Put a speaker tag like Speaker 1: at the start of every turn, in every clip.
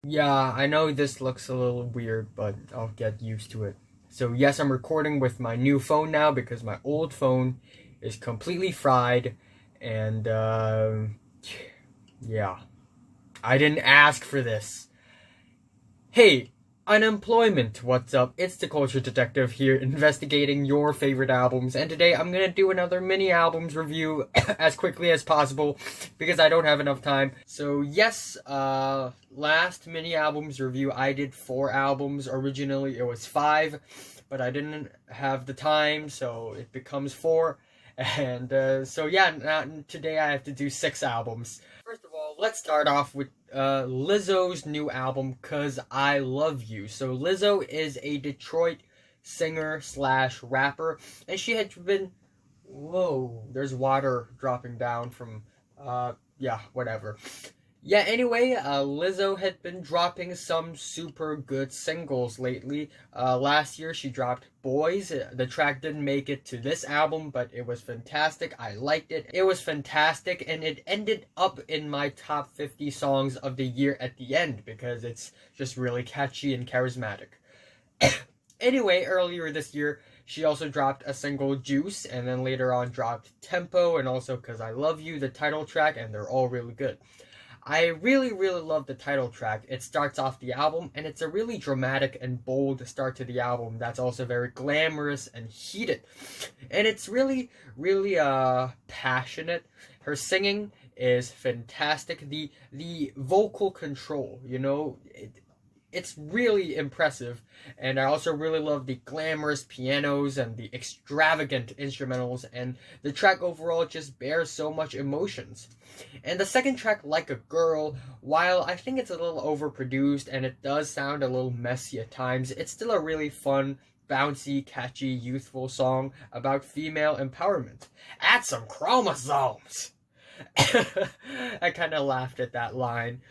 Speaker 1: Yeah, I know this looks a little weird, but I'll get used to it. So, yes, I'm recording with my new phone now because my old phone is completely fried, and, yeah, I didn't ask for this. Hey, unemployment, what's up? It's the Culture Detective here, investigating your favorite albums, and today I'm gonna do another mini albums review as quickly as possible because I don't have enough time. So yes, last mini albums review I did 4 albums. Originally it was 5, but I didn't have the time, so it becomes 4. And so yeah, today I have to do 6 albums. First of all, let's start off with Lizzo's new album, "Cause I Love You." So Lizzo is a Detroit singer slash rapper, and she had been. Whoa, there's water dropping down from. Yeah, whatever. Yeah, anyway, Lizzo had been dropping some super good singles lately. Last year she dropped Boys. The track didn't make it to this album, but it was fantastic. I liked it. It was fantastic, and it ended up in my top 50 songs of the year at the end because it's just really catchy and charismatic. Anyway, earlier this year, she also dropped a single, Juice, and then later on dropped Tempo and also "Cause I Love You," the title track, and they're all really good. I really, really love the title track. It starts off the album, and it's a really dramatic and bold start to the album that's also very glamorous and heated. And it's really, really passionate. Her singing is fantastic. The vocal control, it's really impressive, and I also really love the glamorous pianos and the extravagant instrumentals, and the track overall just bears so much emotions. And the second track, "Like a Girl," while I think it's a little overproduced and it does sound a little messy at times, it's still a really fun, bouncy, catchy, youthful song about female empowerment. Add some chromosomes! I kind of laughed at that line.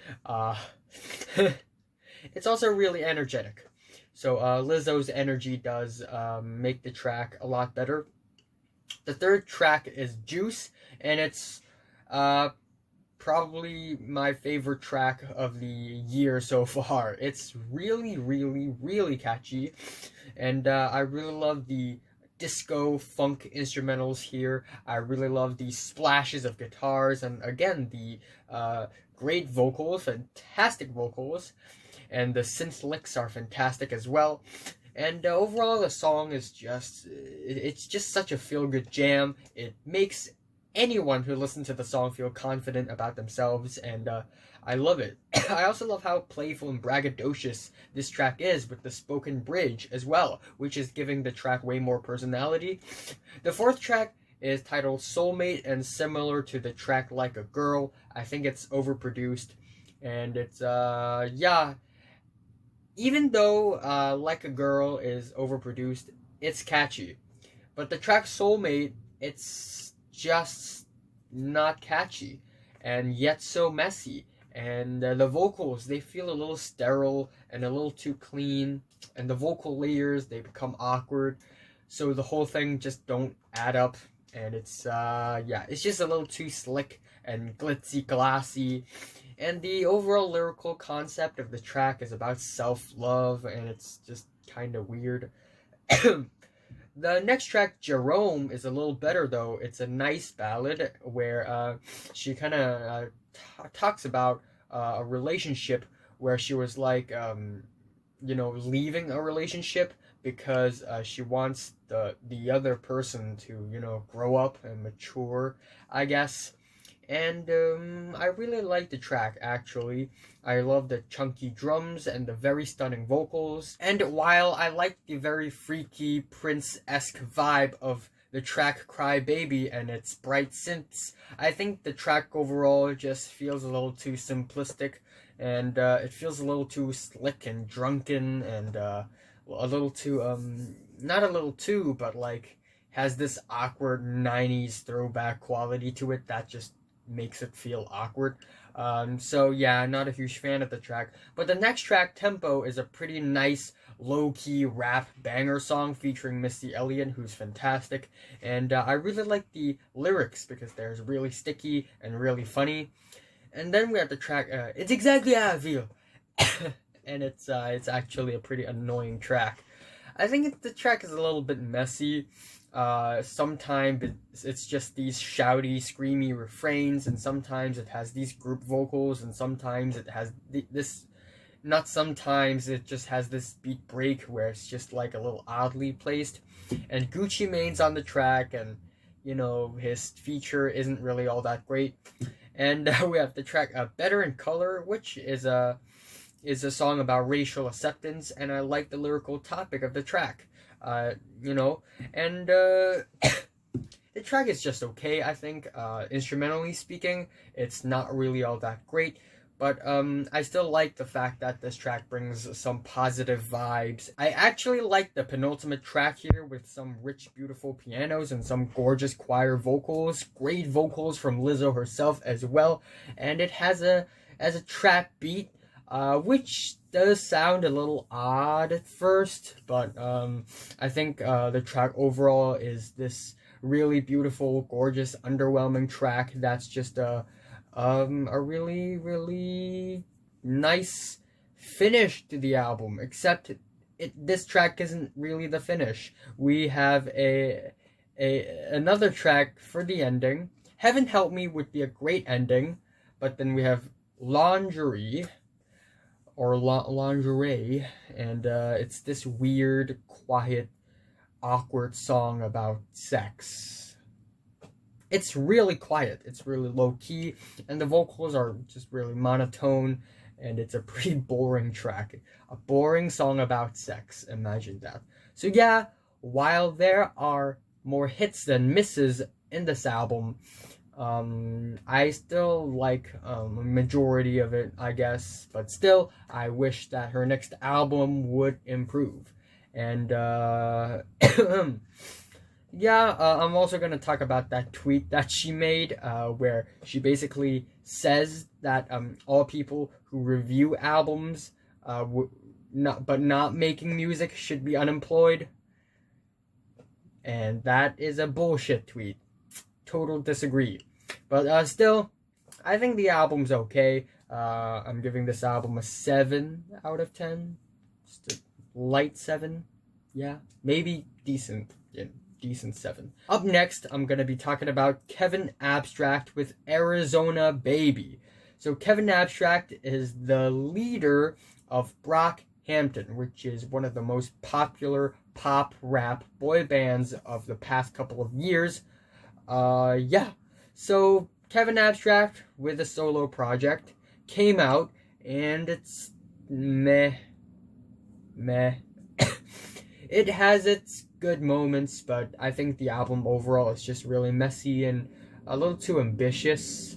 Speaker 1: It's also really energetic. So Lizzo's energy does make the track a lot better. The third track is "Juice," and it's probably my favorite track of the year so far. It's really, really, really catchy, and I really love the disco funk instrumentals here. I really love the splashes of guitars, and again, the great vocals, fantastic vocals, and the synth licks are fantastic as well. And overall, the song is it's just such a feel-good jam. It makes anyone who listens to the song feel confident about themselves, and I love it. I also love how playful and braggadocious this track is with the spoken bridge as well, which is giving the track way more personality. The fourth track is titled "Soulmate," and similar to the track "Like a Girl," I think it's overproduced, and it's yeah. Even though "Like a Girl" is overproduced, it's catchy. But the track "Soulmate," it's just not catchy, and yet so messy. And the vocals, they feel a little sterile and a little too clean. And the vocal layers, they become awkward. So the whole thing just don't add up. And it's, yeah, it's just a little too slick and glitzy, glassy. And the overall lyrical concept of the track is about self-love, and it's just kind of weird. The next track, "Jerome," is a little better though. It's a nice ballad where she kind of talks about a relationship where she was like, leaving a relationship because she wants the other person to, grow up and mature, I guess. And I really like the track, actually. I love the chunky drums and the very stunning vocals. And while I like the very freaky Prince-esque vibe of the track "Cry Baby" and its bright synths, I think the track overall just feels a little too simplistic, and it feels a little too slick and drunken, and a little too, not a little too, but like has this awkward 90s throwback quality to it that just makes it feel awkward. So yeah, not a huge fan of the track. But the next track, "Tempo," is a pretty nice, low-key rap banger song featuring Missy Elliott, who's fantastic. And I really like the lyrics because they're really sticky and really funny. And then we have the track, "It's Exactly How I Feel." and it's actually a pretty annoying track. I think the track is a little bit messy. Sometimes it's just these shouty, screamy refrains, and sometimes it has these group vocals, and sometimes it has this. Not sometimes, it just has this beat break where it's just like a little oddly placed. And Gucci Mane's on the track, and you know his feature isn't really all that great. And we have the track "Better in Color," which is a song about racial acceptance, and I like the lyrical topic of the track. You know, and the track is just okay. I think instrumentally speaking, it's not really all that great. But I still like the fact that this track brings some positive vibes. I actually like the penultimate track here with some rich, beautiful pianos and some gorgeous choir vocals. Great vocals from Lizzo herself as well. And it has a trap beat, which does sound a little odd at first. But I think the track overall is this really beautiful, gorgeous, underwhelming track that's just a really, really nice finish to the album, except this track isn't really the finish. We have another track for the ending. Heaven Help Me would be a great ending, but then we have Lingerie, or Lingerie, and it's this weird, quiet, awkward song about sex. It's really quiet, it's really low-key, and the vocals are just really monotone, and it's a pretty boring track. A boring song about sex, imagine that. So yeah, while there are more hits than misses in this album, I still like a majority of it, I guess, but still, I wish that her next album would improve. And, yeah, I'm also going to talk about that tweet that she made, where she basically says that all people who review albums not making music should be unemployed. And that is a bullshit tweet. Total disagree. But still, I think the album's okay. I'm giving this album a 7 out of 10. Just a light 7. Yeah, maybe decent. Yeah. Decent 7. Up next, I'm going to be talking about Kevin Abstract with Arizona Baby. So Kevin Abstract is the leader of Brockhampton, which is one of the most popular pop rap boy bands of the past couple of years. Yeah. So Kevin Abstract with a solo project came out, and it's meh. It has its good moments, but I think the album overall is just really messy and a little too ambitious,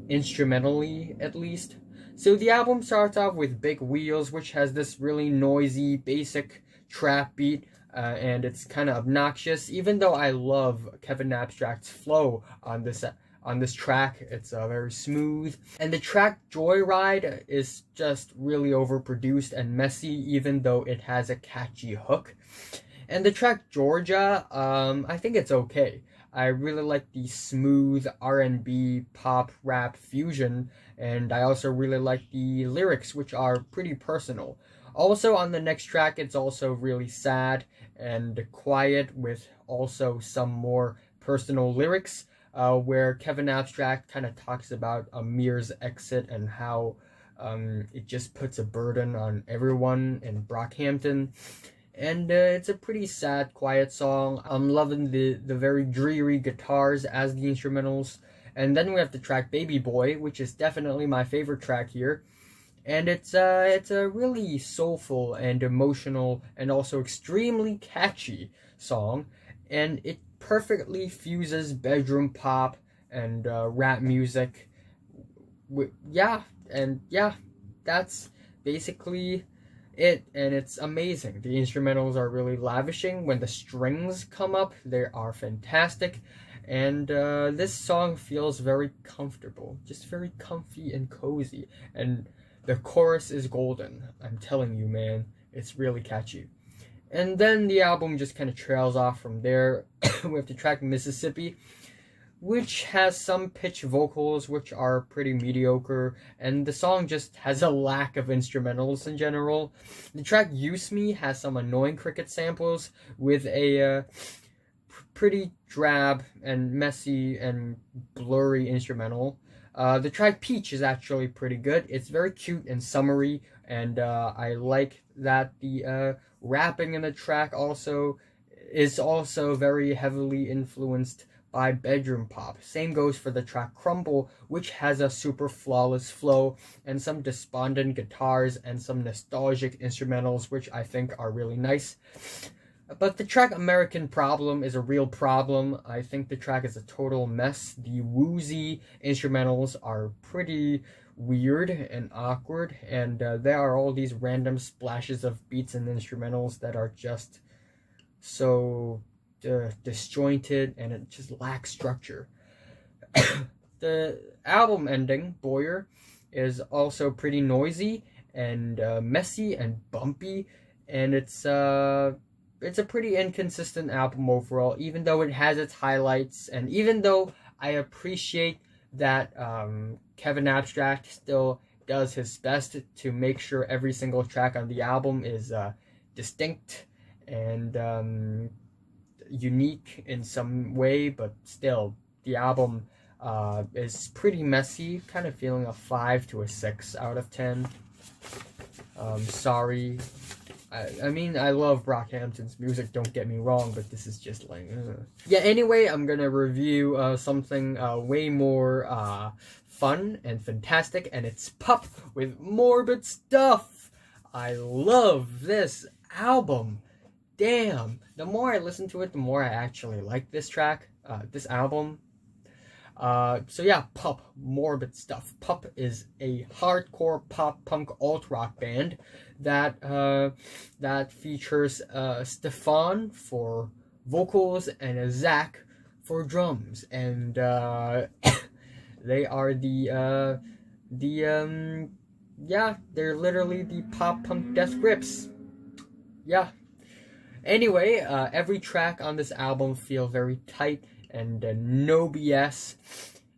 Speaker 1: instrumentally at least. So the album starts off with Big Wheels, which has this really noisy, basic trap beat, and it's kind of obnoxious, even though I love Kevin Abstract's flow on this track. It's very smooth. And the track Joyride is just really overproduced and messy, even though it has a catchy hook. And the track Georgia, I think it's okay. I really like the smooth R&B pop rap fusion, and I also really like the lyrics, which are pretty personal. Also on the next track, it's also really sad and quiet, with also some more personal lyrics. Where Kevin Abstract kind of talks about Amir's exit and how it just puts a burden on everyone in Brockhampton. And it's a pretty sad, quiet song. I'm loving the very dreary guitars as the instrumentals. And then we have the track Baby Boy, which is definitely my favorite track here. And it's a really soulful and emotional and also extremely catchy song. And it perfectly fuses bedroom pop and rap music. Yeah, that's basically it, and it's amazing. The instrumentals are really lavishing. When the strings come up, they are fantastic, and this song feels very comfortable, just very comfy and cozy, and the chorus is golden. I'm telling you, man, it's really catchy. And then the album just kind of trails off from there. We have the track Mississippi, which has some pitch vocals which are pretty mediocre, and the song just has a lack of instrumentals in general. The track Use Me has some annoying cricket samples with a pretty drab and messy and blurry instrumental. The track Peach is actually pretty good. It's very cute and summery, and I like that the rapping in the track is also very heavily influenced by bedroom pop. Same goes for the track Crumble, which has a super flawless flow and some despondent guitars and some nostalgic instrumentals, which I think are really nice. But the track American Problem is a real problem. I think the track is a total mess. The woozy instrumentals are pretty weird and awkward, and there are all these random splashes of beats and instrumentals that are just so disjointed, and it just lacks structure. The album ending, Boyer, is also pretty noisy and messy and bumpy, and it's a pretty inconsistent album overall, even though it has its highlights, and even though I appreciate that Kevin Abstract still does his best to make sure every single track on the album is distinct and unique in some way, but still, the album is pretty messy, kind of feeling a 5 to a 6 out of 10. Sorry. I mean, I love Brockhampton's music, don't get me wrong, but this is just like... Yeah, anyway, I'm gonna review something way more fun and fantastic, and it's Pup with Morbid Stuff. I love this album. Damn. The more I listen to it, the more I actually like this track, this album. So yeah, Pup, Morbid Stuff. Pup is a hardcore pop-punk alt-rock band that features Stefan for vocals and Zach for drums, and they are yeah, they're literally the pop-punk Death Grips. Yeah. Anyway, every track on this album feel very tight and no BS,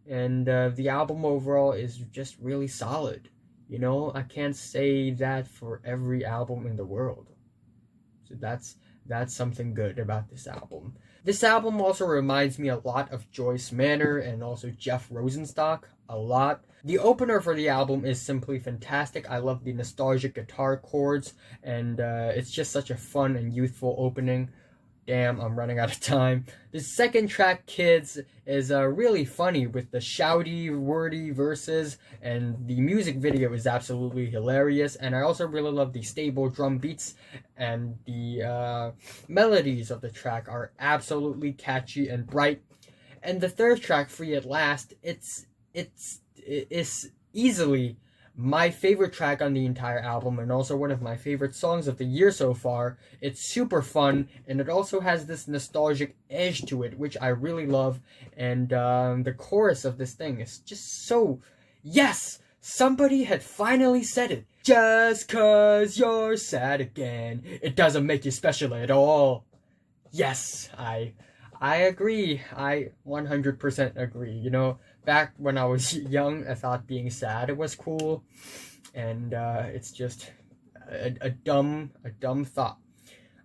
Speaker 1: and the album overall is just really solid. You know, I can't say that for every album in the world. So that's something good about this album. This album also reminds me a lot of Joyce Manor and also Jeff Rosenstock a lot. The opener for the album is simply fantastic. I love the nostalgic guitar chords, and it's just such a fun and youthful opening. Damn, I'm running out of time. The second track, Kids, is really funny with the shouty, wordy verses, and the music video is absolutely hilarious. And I also really love the stable drum beats, and the melodies of the track are absolutely catchy and bright. And the third track, Free at Last, it's easily my favorite track on the entire album, and also one of my favorite songs of the year so far. It's super fun, and it also has this nostalgic edge to it, which I really love. And the chorus of this thing is just so... Yes! Somebody had finally said it. Just 'cause you're sad again, it doesn't make you special at all. Yes, I agree. I 100% agree. You know, back when I was young, I thought being sad was cool, and it's just a dumb thought.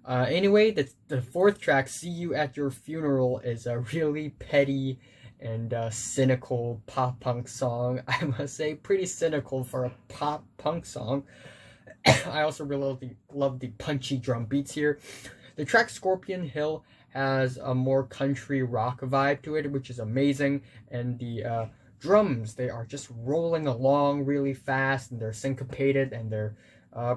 Speaker 1: Anyway, the fourth track, See You at Your Funeral, is a really petty and cynical pop-punk song. I must say, pretty cynical for a pop-punk song. I also really love the punchy drum beats here. The track Scorpion Hill has a more country rock vibe to it, which is amazing, and the drums, they are just rolling along really fast, and they're syncopated, and they're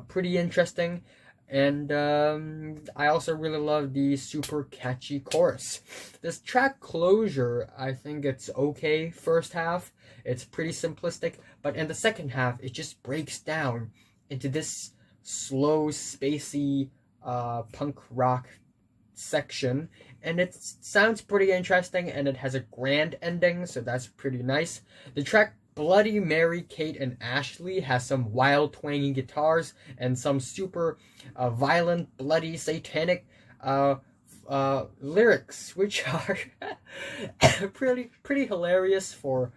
Speaker 1: pretty interesting. And I also really love the super catchy chorus. This track Closure, I think it's okay first half. It's pretty simplistic, but in the second half, it just breaks down into this slow, spacey punk rock section, and it sounds pretty interesting, and it has a grand ending, so that's pretty nice. The track Bloody Mary, Kate, and Ashley has some wild twangy guitars and some super violent, bloody, satanic lyrics, which are pretty hilarious for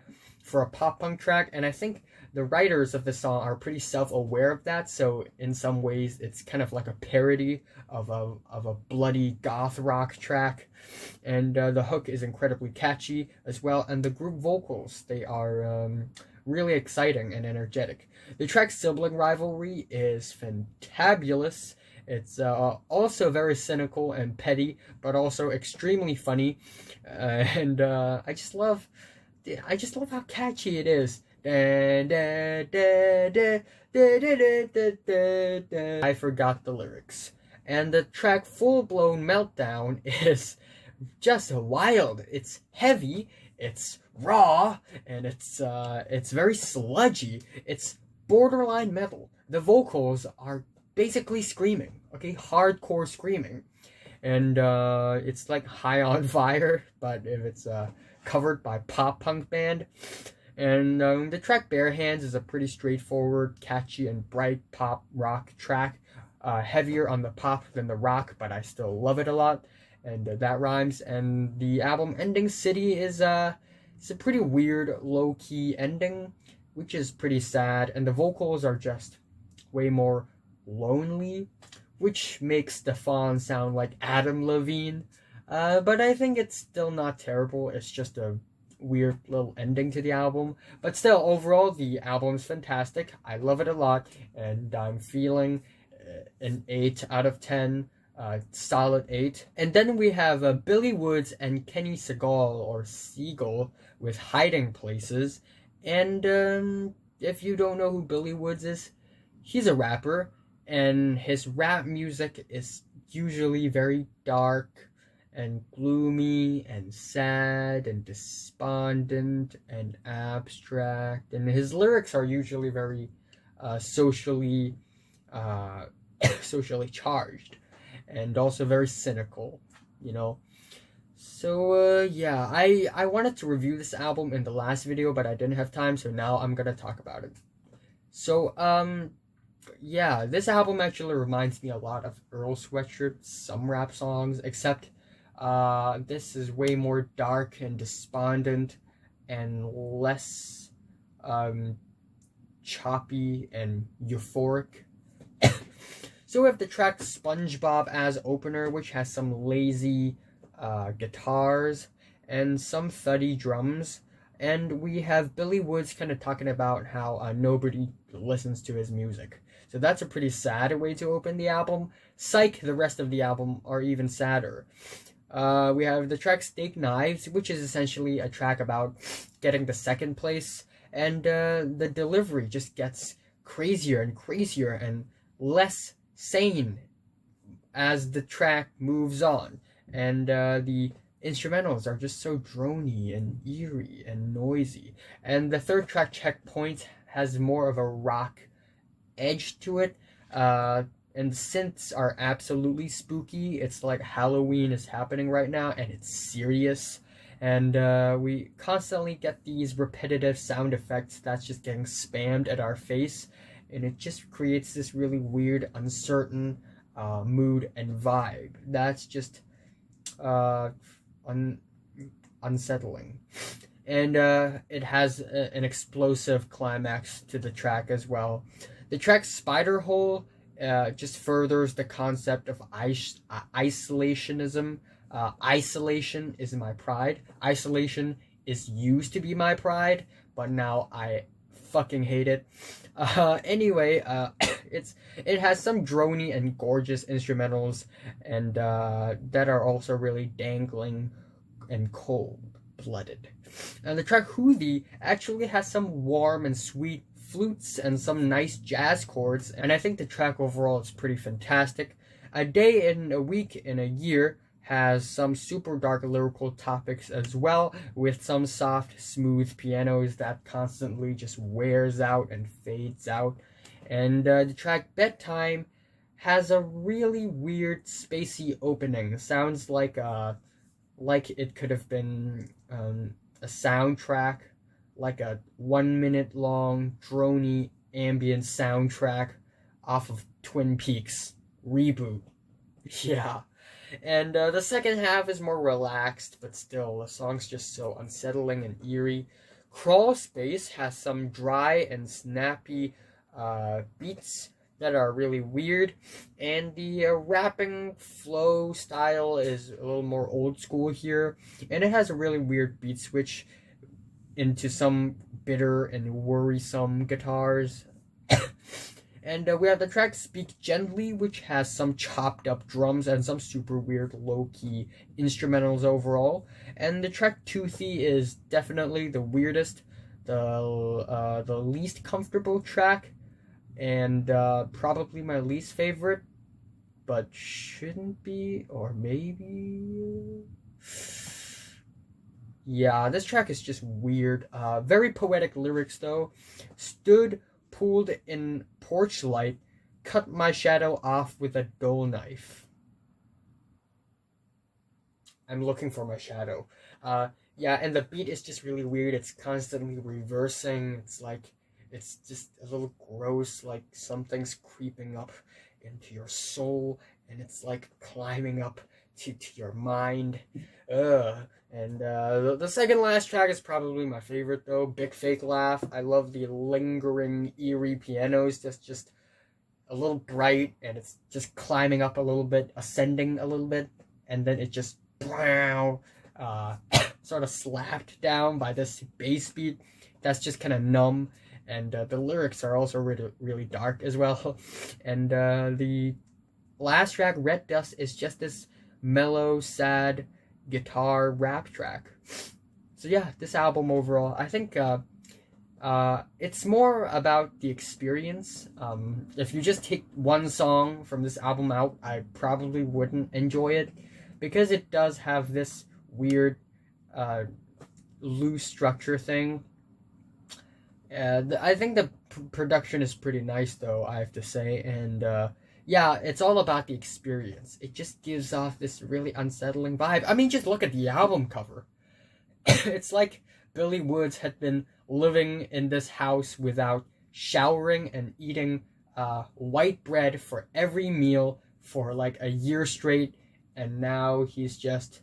Speaker 1: a pop punk track, and I think the writers of the song are pretty self-aware of that, so in some ways it's kind of like a parody of a bloody goth rock track. And the hook is incredibly catchy as well, and the group vocals, they are really exciting and energetic. The track Sibling Rivalry is fantabulous. It's also very cynical and petty, but also extremely funny, and I just love how catchy it is. I forgot the lyrics. And the track Full Blown Meltdown is just wild. It's heavy, it's raw, and it's very sludgy. It's borderline metal. The vocals are basically screaming, okay, hardcore screaming. And it's like High on Fire, but if it's covered by pop punk band. And the track Bare Hands is a pretty straightforward, catchy, and bright pop rock track. Heavier on the pop than the rock, but I still love it a lot, and that rhymes. And the album Ending City is it's a pretty weird, low-key ending, which is pretty sad, and the vocals are just way more lonely, which makes Stefan sound like Adam Levine. But I think it's still not terrible. It's just a weird little ending to the album, but still, overall, the album's fantastic. I love it a lot, and I'm feeling an 8 out of 10, solid 8. And then we have Billy Woods and Kenny Segal with Hiding Places. And if you don't know who Billy Woods is, he's a rapper, and his rap music is usually very dark and gloomy and sad and despondent and abstract, and his lyrics are usually very socially charged, and also very cynical, you know. So yeah, I wanted to review this album in the last video, but I didn't have time, so now I'm gonna talk about it. So yeah, this album actually reminds me a lot of Earl Sweatshirt's some rap songs, except this is way more dark and despondent and less choppy and euphoric. So we have the track Spongebob as opener, which has some lazy guitars and some thuddy drums. And we have Billy Woods kind of talking about how nobody listens to his music. So that's a pretty sad way to open the album. Psych, the rest of the album are even sadder. We have the track Steak Knives, which is essentially a track about getting the second place, and the delivery just gets crazier and crazier and less sane as the track moves on, and the instrumentals are just so drony and eerie and noisy. And the third track, Checkpoint, has more of a rock edge to it, and the synths are absolutely spooky. It's like Halloween is happening right now, and it's serious. And we constantly get these repetitive sound effects that's just getting spammed at our face. And it just creates this really weird, uncertain mood and vibe. That's just unsettling. And it has an explosive climax to the track as well. The track Spider Hole just furthers the concept of isolationism. Isolation is my pride. Isolation is used to be my pride, but now I fucking hate it. Anyway, it has some drony and gorgeous instrumentals, and that are also really dangling and cold-blooded. And the track Houthi actually has some warm and sweet flutes and some nice jazz chords, and I think the track overall is pretty fantastic. A Day in a Week in a Year has some super dark lyrical topics as well, with some soft, smooth pianos that constantly just wears out and fades out. And the track Bedtime has a really weird, spacey opening. Sounds like it could have been a soundtrack, like a 1 minute long drony ambient soundtrack off of Twin Peaks reboot. Yeah. And the second half is more relaxed, but still, the song's just so unsettling and eerie. Crawl Space has some dry and snappy beats that are really weird, and the rapping flow style is a little more old school here, and it has a really weird beat switch into some bitter and worrisome guitars. And we have the track Speak Gently, which has some chopped up drums and some super weird low-key instrumentals overall. And the track Toothy is definitely the weirdest, the least comfortable track, and probably my least favorite, but shouldn't be, or maybe... Yeah, this track is just weird. Very poetic lyrics though. Stood pooled in porch light, cut my shadow off with a dull knife. I'm looking for my shadow. Yeah, and the beat is just really weird. It's constantly reversing. It's just a little gross, like something's creeping up into your soul, and it's like climbing up to your mind. And the second last track is probably my favorite though, Bigfakelaugh. I love the lingering, eerie pianos, just a little bright, and it's just climbing up a little bit, ascending a little bit, and then it just sort of slapped down by this bass beat that's just kind of numb, and the lyrics are also really, really dark as well. And the last track, Red Dust, is just this mellow, sad guitar rap track. So yeah, this album overall, I think it's more about the experience. If you just take one song from this album out, I probably wouldn't enjoy it, because it does have this weird loose structure thing. I think the production is pretty nice though, I have to say, and yeah, it's all about the experience. It just gives off this really unsettling vibe. I mean, just look at the album cover. It's like Billy Woods had been living in this house without showering and eating white bread for every meal for like a year straight, and now he's just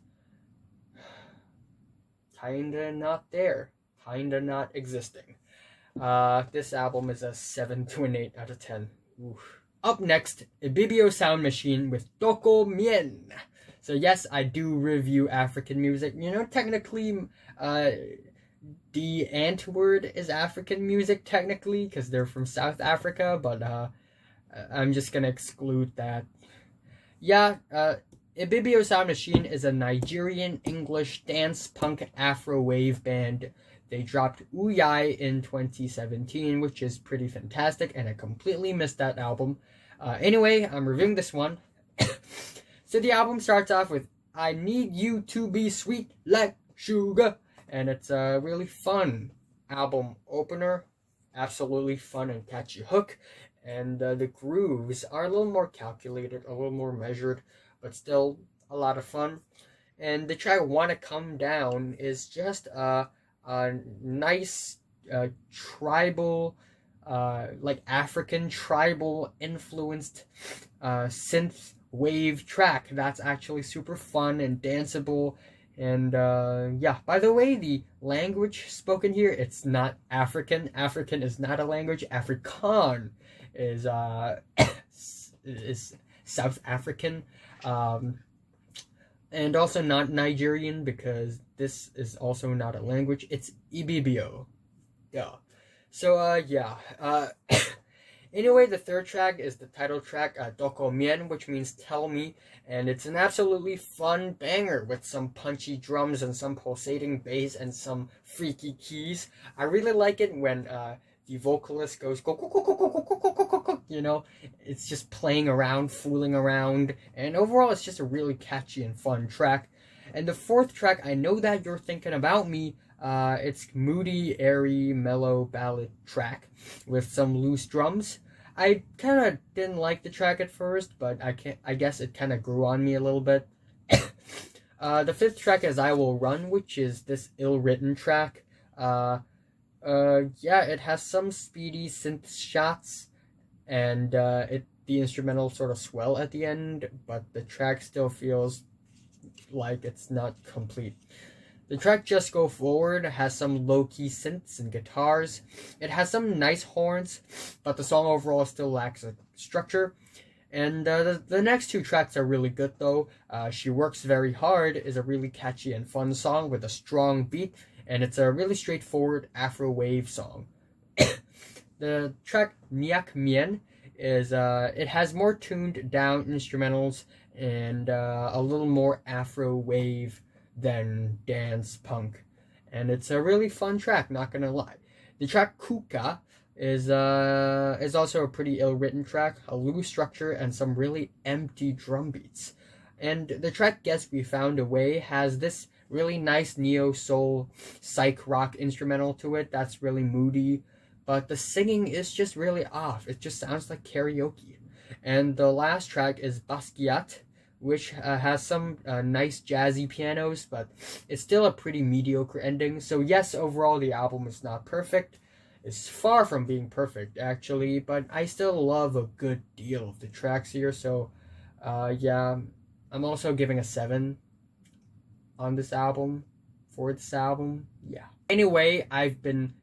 Speaker 1: kinda not there, kinda not existing. This album is a 7 to an 8 out of 10. Oof. Up next, Ibibio Sound Machine with Toko Mien. So yes, I do review African music. You know, technically, the Ant word is African music, technically, because they're from South Africa, but I'm just gonna exclude that. Yeah, Ibibio Sound Machine is a Nigerian English dance punk Afro wave band. They dropped Uyai in 2017, which is pretty fantastic, and I completely missed that album. Anyway, I'm reviewing this one. So the album starts off with I Need You to Be Sweet Like Sugar, and it's a really fun album opener. Absolutely fun and catchy hook, and the grooves are a little more calculated, a little more measured, but still a lot of fun. And the track Wanna Come Down is just a nice tribal, like African tribal influenced synth wave track that's actually super fun and danceable. And yeah, by the way, the language spoken here, it's not African. African is not a language. Afrikaan is is South African, and also not Nigerian, because this is also not a language. It's Ibibio. Yeah. So yeah. Anyway, the third track is the title track, Toko Mien, which means Tell Me, and it's an absolutely fun banger with some punchy drums and some pulsating bass and some freaky keys. I really like it when the vocalist goes go go go go go go go go go go. You know, it's just playing around, fooling around, and overall, it's just a really catchy and fun track. And the fourth track, I Know That You're Thinking About Me. It's moody, airy, mellow ballad track with some loose drums. I kind of didn't like the track at first, but I guess it kind of grew on me a little bit. The fifth track is I Will Run, which is this ill-written track. Yeah, it has some speedy synth shots, and it the instrumental sort of swell at the end, but the track still feels like it's not complete. The track Just Go Forward has some low-key synths and guitars. It has some nice horns, but the song overall still lacks a structure. And the next two tracks are really good though. She Works Very Hard is a really catchy and fun song with a strong beat, and it's a really straightforward Afro wave song. The track Nyak Mien is it has more tuned down instrumentals and a little more Afro wave than dance punk, and it's a really fun track, not gonna lie. The track Kuka is also a pretty ill-written track, a loose structure, and some really empty drum beats. And the track Guess We Found a Way has this really nice neo-soul psych rock instrumental to it that's really moody, but the singing is just really off. It just sounds like karaoke. And the last track is Basquiat, which has some nice jazzy pianos, but it's still a pretty mediocre ending. So yes, overall the album is not perfect. It's far from being perfect, actually, but I still love a good deal of the tracks here. So yeah, I'm also giving a 7 on this album, for this album. Yeah. Anyway, I've been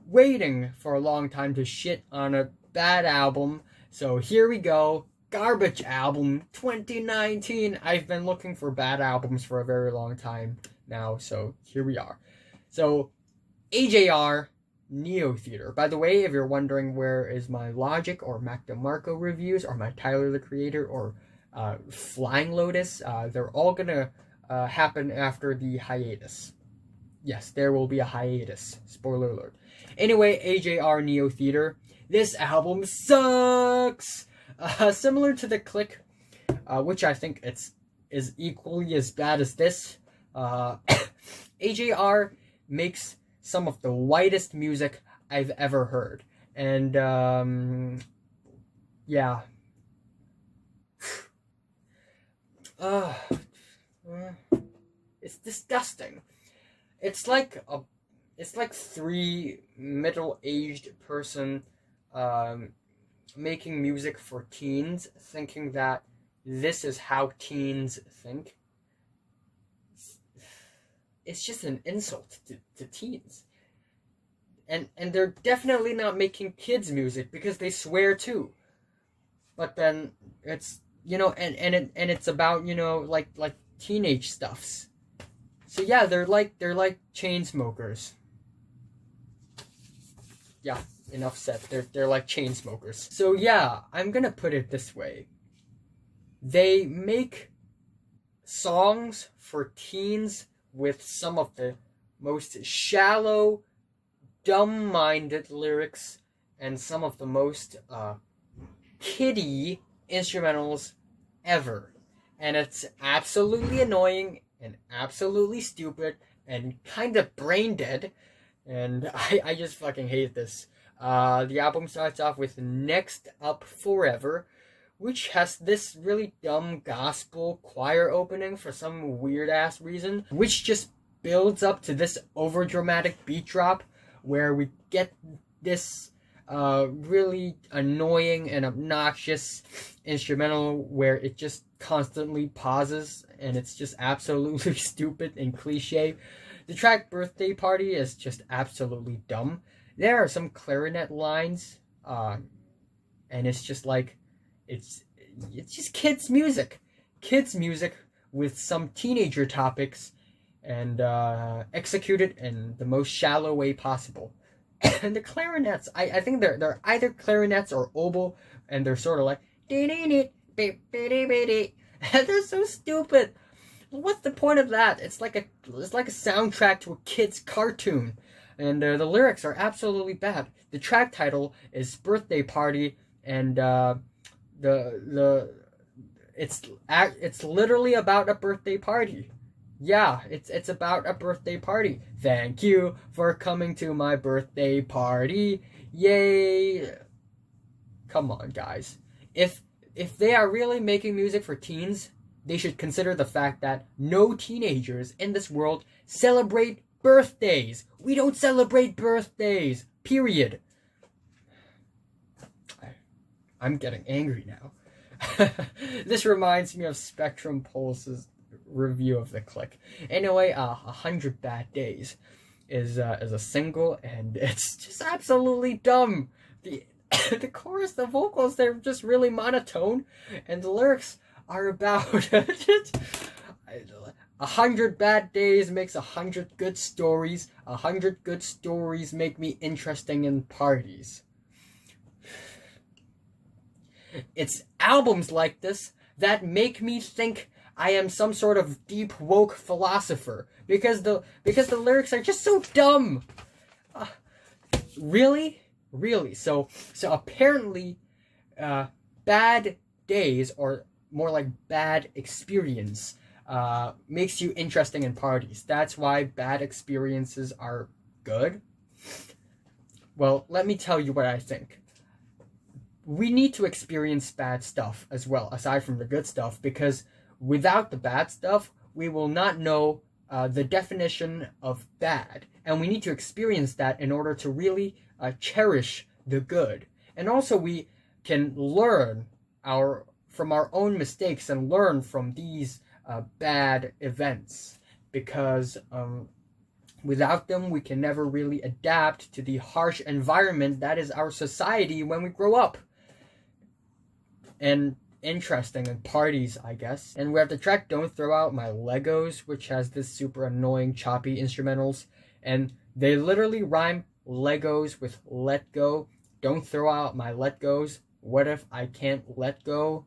Speaker 1: waiting for a long time to shit on a bad album, so here we go. Garbage album 2019. I've been looking for bad albums for a very long time now, so here we are. So AJR Neo Theater. By the way, if you're wondering where is my Logic or Mac DeMarco reviews or my Tyler the Creator or Flying Lotus, they're all gonna happen after the hiatus. Yes, there will be a hiatus. Spoiler alert. Anyway, AJR Neo Theater. This album sucks! Similar to The Click, which I think is equally as bad as this. AJR makes some of the whitest music I've ever heard. And, yeah. It's disgusting. It's like three middle-aged person making music for teens, thinking that this is how teens think. It's just an insult to teens. And they're definitely not making kids music because they swear too. But then it's, you know, and it's about, you know, like teenage stuffs. So yeah, they're like chain smokers. Yeah, enough said. They're like chain smokers. So yeah, I'm gonna put it this way. They make songs for teens with some of the most shallow, dumb-minded lyrics and some of the most kiddie instrumentals ever. And it's absolutely annoying and absolutely stupid and kind of brain dead. And I just fucking hate this. The album starts off with Next Up Forever, which has this really dumb gospel choir opening for some weird-ass reason, which just builds up to this overdramatic beat drop where we get this really annoying and obnoxious instrumental where it just constantly pauses and it's just absolutely stupid and cliche. The track Birthday Party is just absolutely dumb. There are some clarinet lines, and it's just like, it's just kids' music with some teenager topics, and executed in the most shallow way possible. And the clarinets, I think they're either clarinets or oboe, and they're sort of like, and they're so stupid. What's the point of that? It's like a soundtrack to a kid's cartoon, and the lyrics are absolutely bad. The track title is Birthday Party, and it's literally about a birthday party. Yeah, it's about a birthday party. Thank you for coming to my birthday party. Yay. Come on, guys. If they are really making music for teens, they should consider the fact that no teenagers in this world celebrate birthdays. We don't celebrate birthdays. Period. I'm getting angry now. This reminds me of Spectrum Pulse's review of the Click. Anyway, 100 Bad Days is a single, and it's just absolutely dumb. The the chorus, the vocals, they're just really monotone, and the lyrics are about just 100 bad days makes 100 good stories. 100 good stories make me interesting in parties. It's albums like this that make me think I am some sort of deep woke philosopher, because the lyrics are just so dumb. Really? So apparently, bad days, or more like bad experience, makes you interesting in parties. That's why bad experiences are good. Well, let me tell you what I think. We need to experience bad stuff as well, aside from the good stuff, because without the bad stuff, we will not know the definition of bad. And we need to experience that in order to really cherish the good. And also we can learn from our own mistakes and learn from these bad events, because without them we can never really adapt to the harsh environment that is our society when we grow up. And interesting in parties, I guess. And we have the track Don't Throw Out My Legos, which has this super annoying choppy instrumentals, and they literally rhyme Legos with let go. Don't throw out my let goes. What if I can't let go?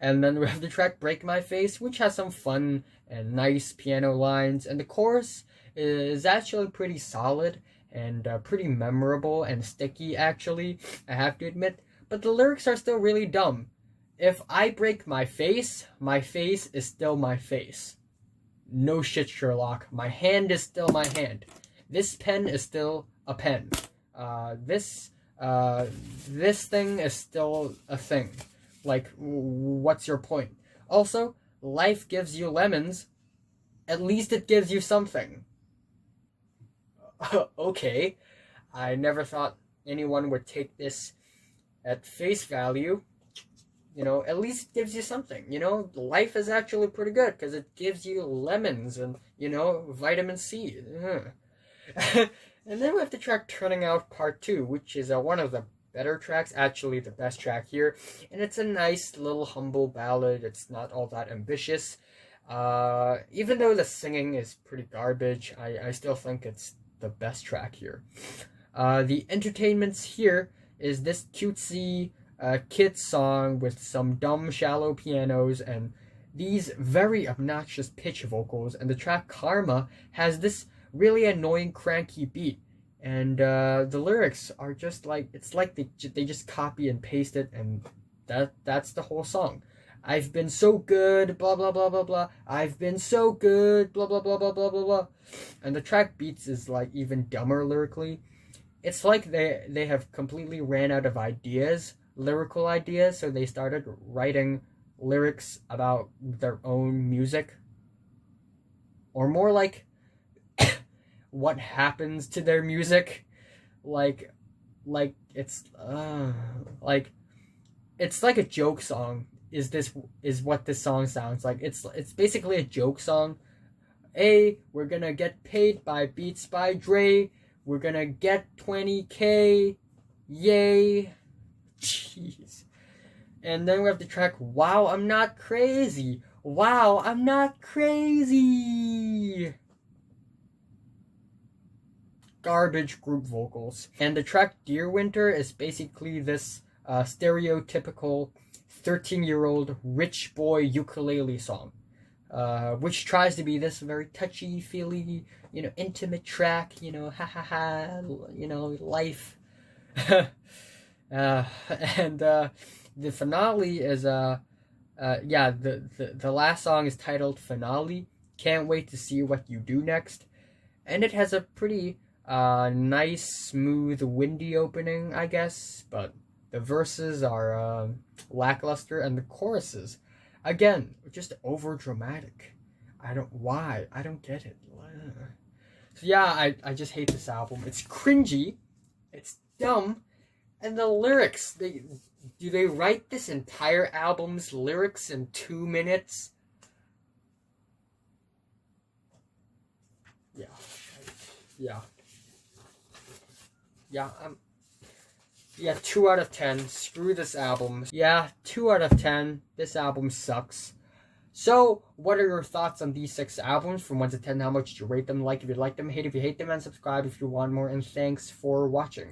Speaker 1: And then we have the track Break My Face, which has some fun and nice piano lines, and the chorus is actually pretty solid and pretty memorable and sticky, actually, I have to admit. But the lyrics are still really dumb. If I break my face is still my face. No shit, Sherlock. My hand is still my hand. This pen is still a pen. This thing is still a thing. Like, what's your point? Also, life gives you lemons. At least it gives you something. Okay. I never thought anyone would take this at face value. You know, at least it gives you something. You know, life is actually pretty good because it gives you lemons and, you know, vitamin C. And then we have the track Turning Out Part 2, which is one of the better tracks, actually the best track here. And it's a nice little humble ballad. It's not all that ambitious. Even though the singing is pretty garbage, I still think it's the best track here. The entertainments here is this cutesy kids song with some dumb shallow pianos and these very obnoxious pitch vocals, and the track Karma has this really annoying cranky beat, and the lyrics are just like, it's like they just copy and paste it, and that's the whole song. I've been so good, blah blah blah blah blah. I've been so good, blah blah blah blah blah blah blah. And the track Beats is like even dumber lyrically. It's like they have completely ran out of ideas, lyrical ideas, so they started writing lyrics about their own music. Or more like what happens to their music. Like it's like a joke song. Is what this song sounds like. It's basically a joke song. Hey, we're gonna get paid by Beats by Dre. We're gonna get 20K. Yay. Jeez. And then we have the track Wow, I'm Not Crazy. Wow, I'm not crazy. Garbage group vocals. And the track Dear Winter is basically this stereotypical 13-year-old rich boy ukulele song, which tries to be this very touchy-feely, you know, intimate track, you know, ha ha ha, you know, life. And the finale is the last song is titled Finale. Can't wait to see what you do next. And it has a pretty nice, smooth, windy opening, I guess, but the verses are lackluster, and the choruses, again, just over dramatic. I don't get it. So yeah, I just hate this album. It's cringy, it's dumb, And the lyrics, do they write this entire album's lyrics in 2 minutes? Yeah. Yeah, 2 out of 10. Screw this album. Yeah, 2 out of 10. This album sucks. So, what are your thoughts on these 6 albums? From 1 to 10, how much did you rate them? Like if you like them, hate if you hate them, and subscribe if you want more. And thanks for watching.